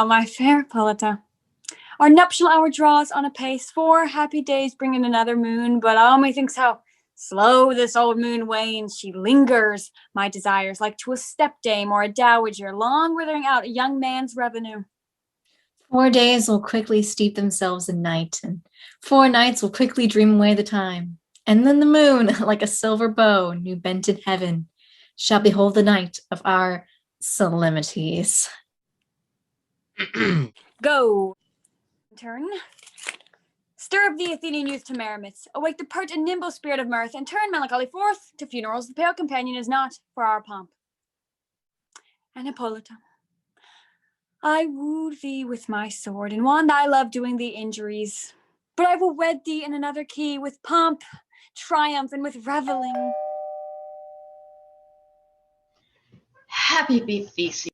my fair Hippolyta. Our nuptial hour draws on apace. 4 happy days bring in another moon, but all methinks how slow this old moon wanes. She lingers my desires like to a stepdame or a dowager, long withering out a young man's revenue. 4 days will quickly steep themselves in night, and 4 nights will quickly dream away the time. And then the moon, like a silver bow, new bent in heaven, shall behold the night of our solemnities. Go. Turn. Stir up the Athenian youth to merriments, awake the pert and nimble spirit of mirth, and turn melancholy forth to funerals. The pale companion is not for our pomp. And Hippolyta, I wooed thee with my sword, and won thy love doing thee injuries. But I will wed thee in another key, with pomp, triumph, and with reveling. Happy be Theseus.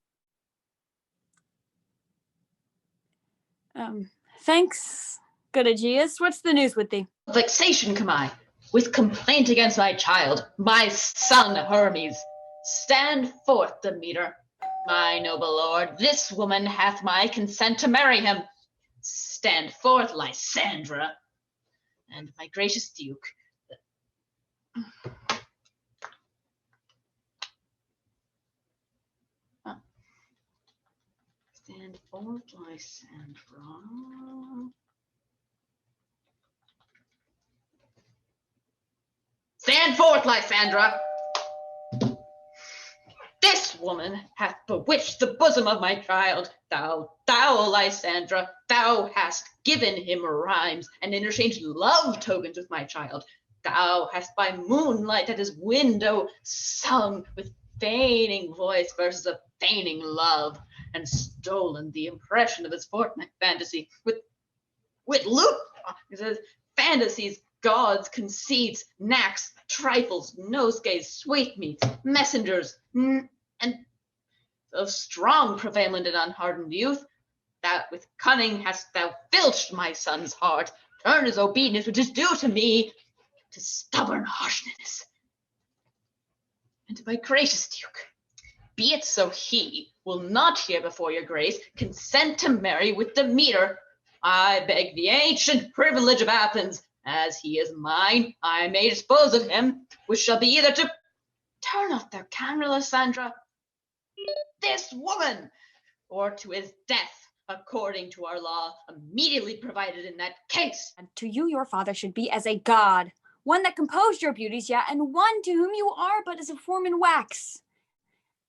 Thanks, good Aegeus. What's the news with thee? Vexation come I, with complaint against my child, my son Hermes. Stand forth, Demeter, my noble lord. This woman hath my consent to marry him. Stand forth, Lysandra, and my gracious Duke. Stand forth, Lysandra. Stand forth, Lysandra. This woman hath bewitched the bosom of my child. Thou, Lysandra, thou hast given him rhymes and interchanged love tokens with my child. Thou hast by moonlight at his window sung with feigning voice verses of feigning love, and stolen the impression of his fortnight fantasy with lute, fantasies, gods, conceits, knacks, trifles, nosegays, sweetmeats, messengers, and of strong prevalent and unhardened youth, that with cunning hast thou filched my son's heart, turned his obedience, which is due to me, to stubborn harshness. And my gracious Duke, be it so he will not here before your grace consent to marry with Demeter, I beg the ancient privilege of Athens, as he is mine, I may dispose of him, which shall be either to turn off their camera, Lysandra, this woman, or to his death, according to our law, immediately provided in that case. And to you your father should be as a god, one that composed your beauties, yet, and one to whom you are but as a form in wax,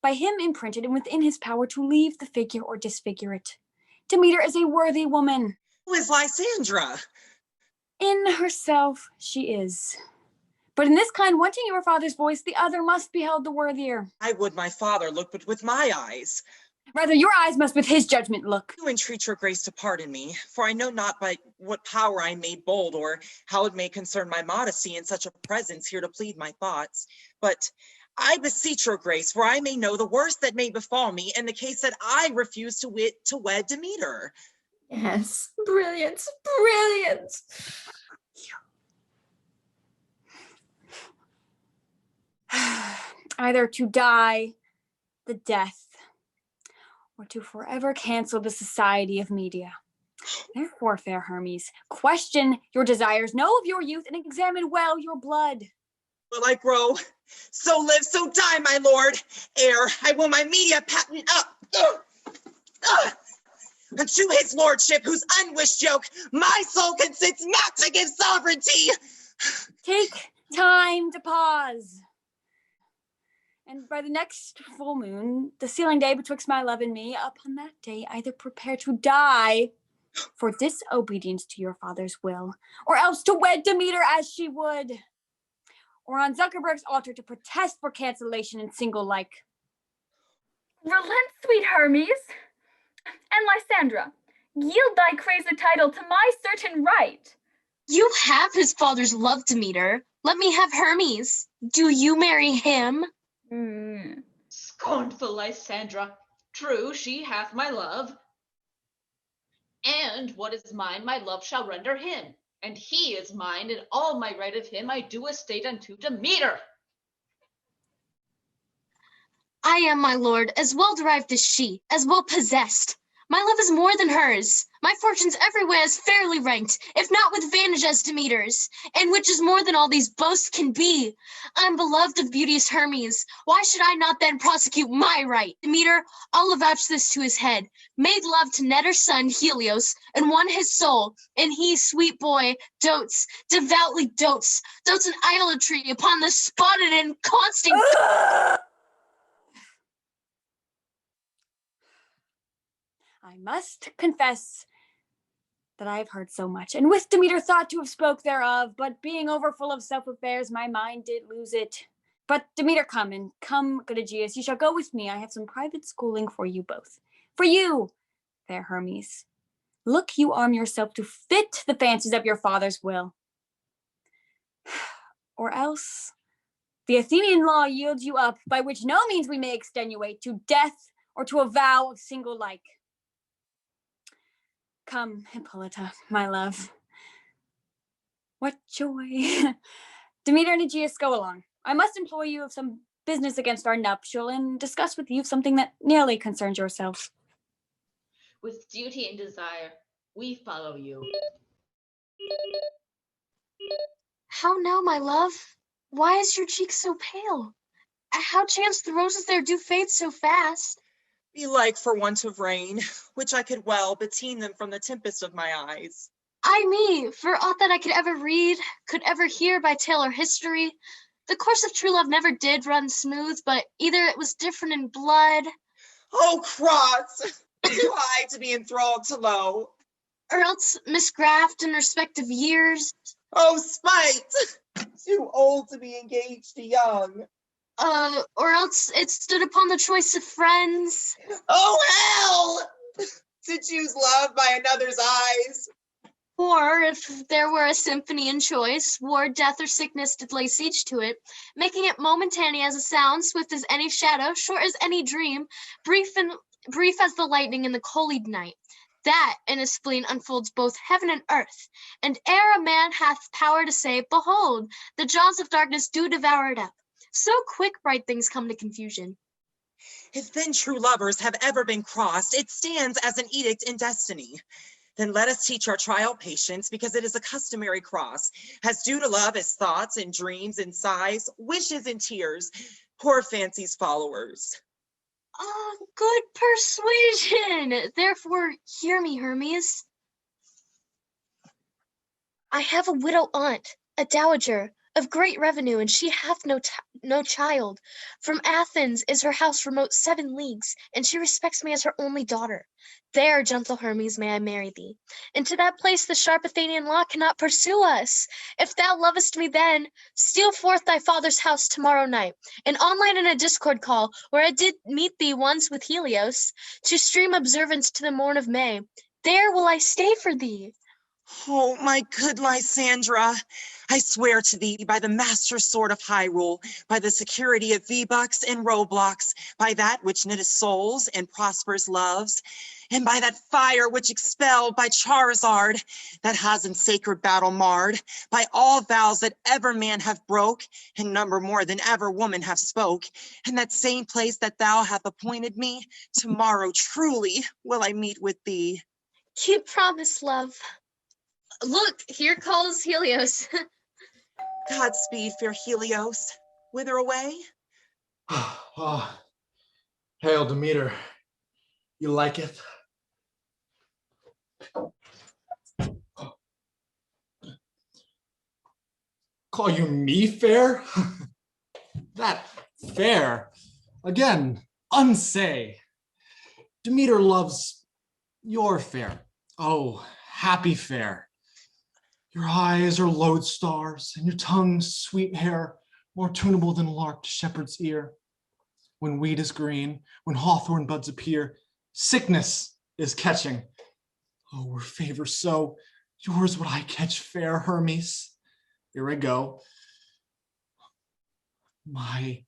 by him imprinted and within his power to leave the figure or disfigure it. Demeter is a worthy woman. Who is Lysandra? In herself she is. But in this kind, wanting your father's voice, the other must be held the worthier. I would my father look but with my eyes. Rather, your eyes must with his judgment look. You entreat your grace to pardon me, for I know not by what power I made bold, or how it may concern my modesty in such a presence here to plead my thoughts. But I beseech your grace, for I may know the worst that may befall me in the case that I refuse to wed Demeter. Yes, brilliant, brilliant. Either to die the death, or to forever cancel the society of Media. Therefore, fair Hermes, question your desires, know of your youth, and examine well your blood. Will I grow? So live, so die, my lord. Ere I will my Media patent up. And to his lordship, whose unwished yoke my soul consents not to give sovereignty. Take time to pause. And by the next full moon, the sealing day betwixt my love and me, upon that day either prepare to die for disobedience to your father's will, or else to wed Demeter as she would, or on Zuckerberg's altar to protest for cancellation and single like. Relent, sweet Hermes, and Lysandra, yield thy crazed title to my certain right. You have his father's love, Demeter. Let me have Hermes. Do you marry him? Scornful Lysandra, true, she hath my love. And what is mine, my love shall render him. And he is mine, and all my right of him I do estate unto Demeter. I am, my lord, as well derived as she, as well possessed. My love is more than hers. My fortunes everywhere is fairly ranked, if not with advantage as Demeter's, and which is more than all these boasts can be. I'm beloved of beauteous Hermes. Why should I not then prosecute my right? Demeter, I'll avouch this to his head, made love to Netter's son Helios, and won his soul, and he, sweet boy, devoutly dotes in idolatry upon the spotted and constant. I must confess that I have heard so much, and with Demeter thought to have spoke thereof, but being overfull of self-affairs, my mind did lose it. But Demeter, come, good Aegeus, you shall go with me. I have some private schooling for you both. For you, fair Hermes. Look, you arm yourself to fit the fancies of your father's will. Or else the Athenian law yields you up, by which no means we may extenuate, to death or to a vow of single like. Come, Hippolyta, my love. What joy. Demeter and Aegeus, go along. I must employ you of some business against our nuptial and discuss with you something that nearly concerns yourselves. With duty and desire, we follow you. How now, my love? Why is your cheek so pale? How chanced the roses there do fade so fast? Belike for want of rain, which I could well beteen them from the tempest of my eyes. Ay me, for aught that I could ever read, could ever hear by tale or history, the course of true love never did run smooth, but either it was different in blood. Oh, cross! Too high to be enthralled to low. Or else misgraft in respect of years. Oh, spite! Too old to be engaged to young. Or else it stood upon the choice of friends. Oh, hell! To choose love by another's eyes. Or if there were a symphony in choice, war, death, or sickness did lay siege to it, making it momentary as a sound, swift as any shadow, short as any dream, brief as the lightning in the collied night. That in a spleen unfolds both heaven and earth, and ere a man hath power to say, behold, the jaws of darkness do devour it up. So quick bright things come to confusion. If then true lovers have ever been crossed, it stands as an edict in destiny. Then let us teach our trial patience, because it is a customary cross, as due to love as thoughts and dreams and sighs, wishes and tears, poor fancy's followers. Ah, good persuasion! Therefore, hear me, Hermes. I have a widow aunt, a dowager, of great revenue, and she hath no child. From Athens is her house remote 7 leagues, and she respects me as her only daughter. There, gentle Hermes, may I marry thee. And to that place the sharp Athenian law cannot pursue us. If thou lovest me then, steal forth thy father's house tomorrow night, and online in a discord call, where I did meet thee once with Helios, to stream observance to the morn of May. There will I stay for thee. Oh, my good Lysandra, I swear to thee by the master sword of Hyrule, by the security of V-Bucks and Roblox, by that which knitteth souls and prospers loves, and by that fire which expelled by Charizard, that has in sacred battle marred, by all vows that ever man have broke, and number more than ever woman have spoke, and that same place that thou hath appointed me, tomorrow truly will I meet with thee. Keep promise, love. Look, here calls Helios. Godspeed, fair Helios. Whither away? Oh, hail, Demeter. You like it? Call you me fair? That fair? Again, unsay. Demeter loves your fair. Oh, happy fair. Your eyes are lodestars, and your tongue's sweet hair, more tunable than lark to shepherd's ear. When wheat is green, when hawthorn buds appear, sickness is catching. Oh, were favor so, yours would I catch fair Hermes. Here I go. My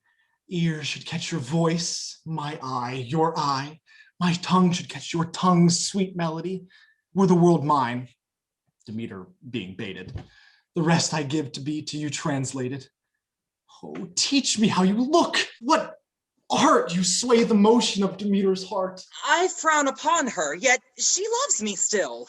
ear should catch your voice, my eye, your eye. My tongue should catch your tongue's sweet melody. Were the world mine, Demeter being baited, the rest I give to be to you translated. Oh, teach me how you look. What art you sway the motion of Demeter's heart. I frown upon her, yet she loves me still.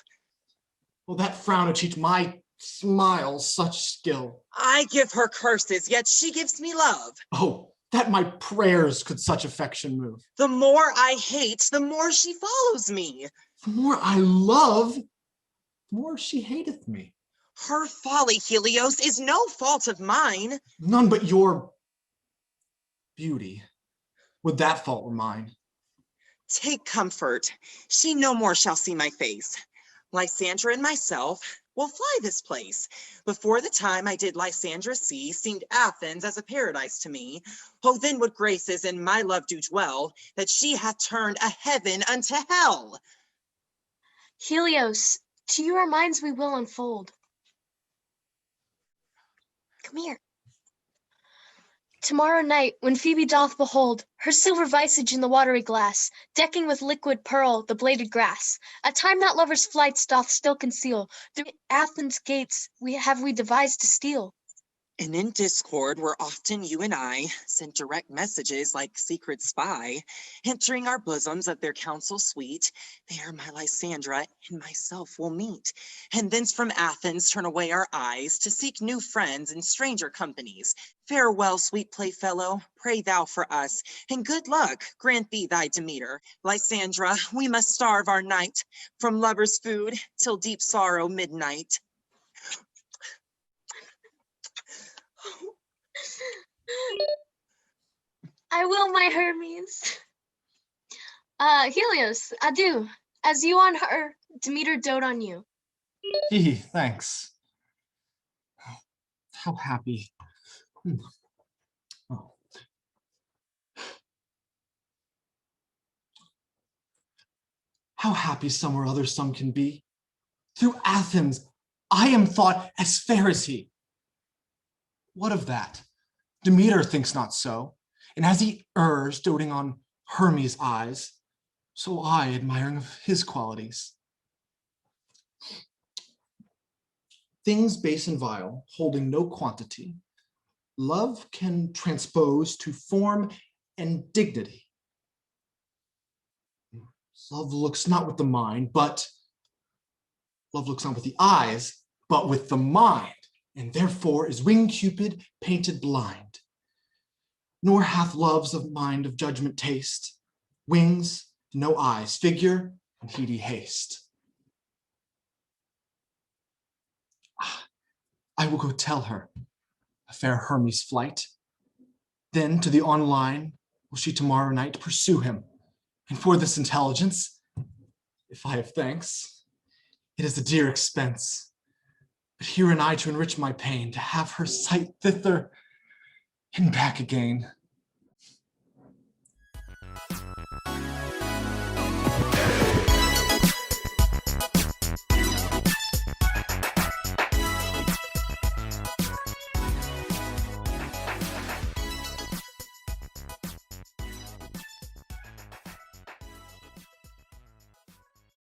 Will that frown to teach my smiles such skill? I give her curses, yet she gives me love. Oh, that my prayers could such affection move. The more I hate, the more she follows me. The more I love, the more she hateth me. Her folly, Helios, is no fault of mine. None but your beauty. Would that fault were mine. Take comfort. She no more shall see my face. Lysandra and myself will fly this place. Before the time I did Lysandra see, seemed Athens as a paradise to me. Oh, then what graces in my love do dwell, that she hath turned a heaven unto hell. Helios, to you our minds we will unfold. Come here. Tomorrow night, when Phoebe doth behold her silver visage in the watery glass, decking with liquid pearl the bladed grass, a time that lovers' flights doth still conceal, through Athens' gates we devised to steal. And in discord, where often you and I sent direct messages like secret spy, entering our bosoms of their counsel sweet, there my Lysandra and myself will meet, and thence from Athens turn away our eyes to seek new friends in stranger companies. Farewell, sweet playfellow, pray thou for us, and good luck grant thee thy Demeter. Lysandra, we must starve our night, from lovers' food till deep sorrow midnight. I will, my Hermes. Helios, adieu. As you on her, Demeter dote on you. Thanks. How happy. Oh. How happy some or other some can be. Through Athens, I am thought as fair as he. What of that? Demeter thinks not so, and as he errs, doting on Hermes' eyes, so I, admiring of his qualities. Things base and vile, holding no quantity, love can transpose to form and dignity. Love looks not with the mind, but love looks not with the eyes, but with the mind, and therefore is winged Cupid painted blind. Nor hath love's of mind of judgment taste, wings, no eyes, figure, and heedy haste. I will go tell her a fair Hermes' flight. Then to the online will she tomorrow night pursue him. And for this intelligence, if I have thanks, it is a dear expense. But here and I to enrich my pain, to have her sight thither and back again.